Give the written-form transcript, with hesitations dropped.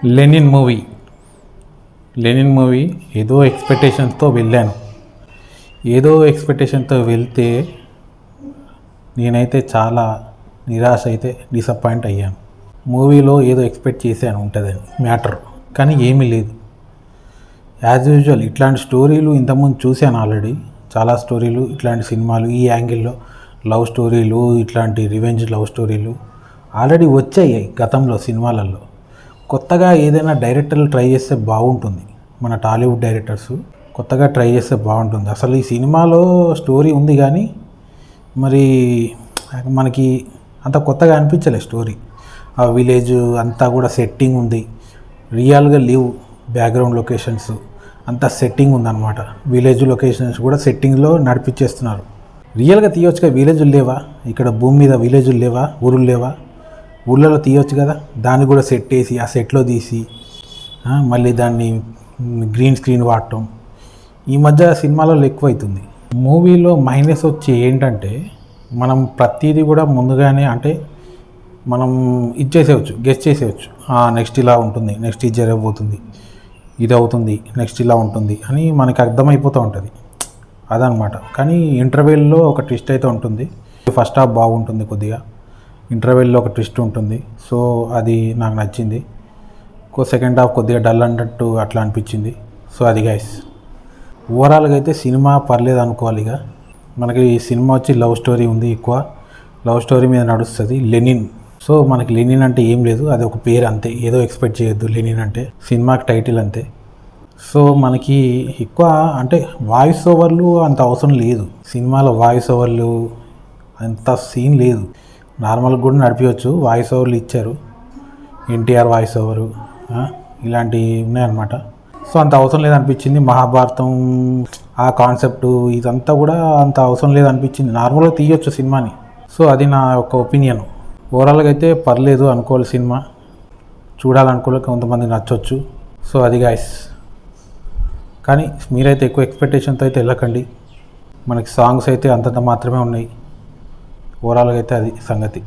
Lenin movie ఏదో ఎక్స్పెక్టేషన్తో వెళ్ళాను. వెళ్తే నేనైతే చాలా నిరాశ అయితే డిసప్పాయింట్ అయ్యాను. మూవీలో ఏదో ఎక్స్పెక్ట్ చేశాను ఉంటుందని మ్యాటర్, కానీ ఏమీ లేదు. యాజ్ యూజువల్ ఇట్లాంటి స్టోరీలు ఇంతకుముందు చూశాను ఆల్రెడీ. చాలా స్టోరీలు, ఇట్లాంటి సినిమాలు ఈ యాంగిల్లో లవ్ స్టోరీలు, ఇట్లాంటి రివెంజ్ లవ్ స్టోరీలు ఆల్రెడీ వచ్చాయి గతంలో సినిమాలలో. కొత్తగా ఏదైనా డైరెక్టర్లు ట్రై చేస్తే బాగుంటుంది. మన టాలీవుడ్ డైరెక్టర్స్ కొత్తగా ట్రై చేస్తే బాగుంటుంది. అసలు ఈ సినిమాలో స్టోరీ ఉంది కానీ మరి మనకి అంత కొత్తగా అనిపించలే స్టోరీ. ఆ విలేజ్ అంతా కూడా సెట్టింగ్ ఉంది, రియల్గా లివ్ బ్యాక్గ్రౌండ్ లొకేషన్స్ అంతా సెట్టింగ్ ఉందన్నమాట. విలేజ్ లొకేషన్స్ కూడా సెట్టింగ్లో నడిపించేస్తున్నారు. రియల్గా తీయొచ్చుగా, విలేజులు లేవా ఇక్కడ భూమి మీద? విలేజులు లేవా, ఊరులు లేవా? ఊళ్ళలో తీయొచ్చు కదా. దాన్ని కూడా సెట్ వేసి ఆ సెట్లో తీసి మళ్ళీ దాన్ని గ్రీన్ స్క్రీన్ వాడటం ఈ మధ్య సినిమాలలో ఎక్కువైతుంది. మూవీలో మైనస్ వచ్చి ఏంటంటే మనం ప్రతిదీ కూడా ముందుగానే అంటే మనం ఇచ్చేసేయచ్చు, గెస్ చేసేయచ్చు. నెక్స్ట్ ఇలా ఉంటుంది, నెక్స్ట్ ఇది జరగబోతుంది, ఇది అవుతుంది, నెక్స్ట్ ఇలా ఉంటుంది అని మనకి అర్థమైపోతూ ఉంటుంది. అదనమాట. కానీ ఇంటర్వెల్లో ఒక ట్విస్ట్ అయితే ఉంటుంది. ఫస్ట్ హాఫ్ బాగుంటుంది, కొద్దిగా ఇంటర్వెల్లో ఒక ట్విస్ట్ ఉంటుంది. సో అది నాకు నచ్చింది. సెకండ్ హాఫ్ కొద్దిగా డల్ అన్నట్టు అట్లా అనిపించింది. సో అది గైస్, ఓవరాల్గా అయితే సినిమా పర్లేదు అనుకోవాలి. ఇక మనకి ఈ సినిమా వచ్చి లవ్ స్టోరీ ఉంది, ఎక్కువ లవ్ స్టోరీ మీద నడుస్తుంది. లెనిన్, సో మనకి లెనిన్ అంటే ఏం లేదు, అది ఒక పేరు అంతే. ఏదో ఎక్స్పెక్ట్ చేయొద్దు. లెనిన్ అంటే సినిమాకి టైటిల్ అంతే. సో మనకి ఎక్కువ అంటే వాయిస్ ఓవర్లు అంత అవసరం లేదు సినిమాలో. వాయిస్ ఓవర్లు అంత సీన్ లేదు, నార్మల్గా కూడా నడిపించవచ్చు. వాయిస్ ఓవర్లు ఇచ్చారు, ఎన్టీఆర్ వాయిస్ ఓవరు ఇలాంటివి ఉన్నాయన్నమాట. సో అంత అవసరం లేదనిపించింది. మహాభారతం ఆ కాన్సెప్టు ఇదంతా కూడా అంత అవసరం లేదనిపించింది. నార్మల్గా తీయొచ్చు సినిమాని. సో అది నా యొక్క ఒపీనియన్. ఓవరాల్గా అయితే పర్లేదు అనుకోవాలి. సినిమా చూడాలనుకోలే, కొంతమంది నచ్చవచ్చు. సో అది గాయస్. కానీ మీరైతే ఎక్కువ ఎక్స్పెక్టేషన్తో అయితే వెళ్ళకండి. మనకి సాంగ్స్ అయితే అంతంత మాత్రమే ఉన్నాయి. ఓవరాల్గా అయితే అది సంగతి.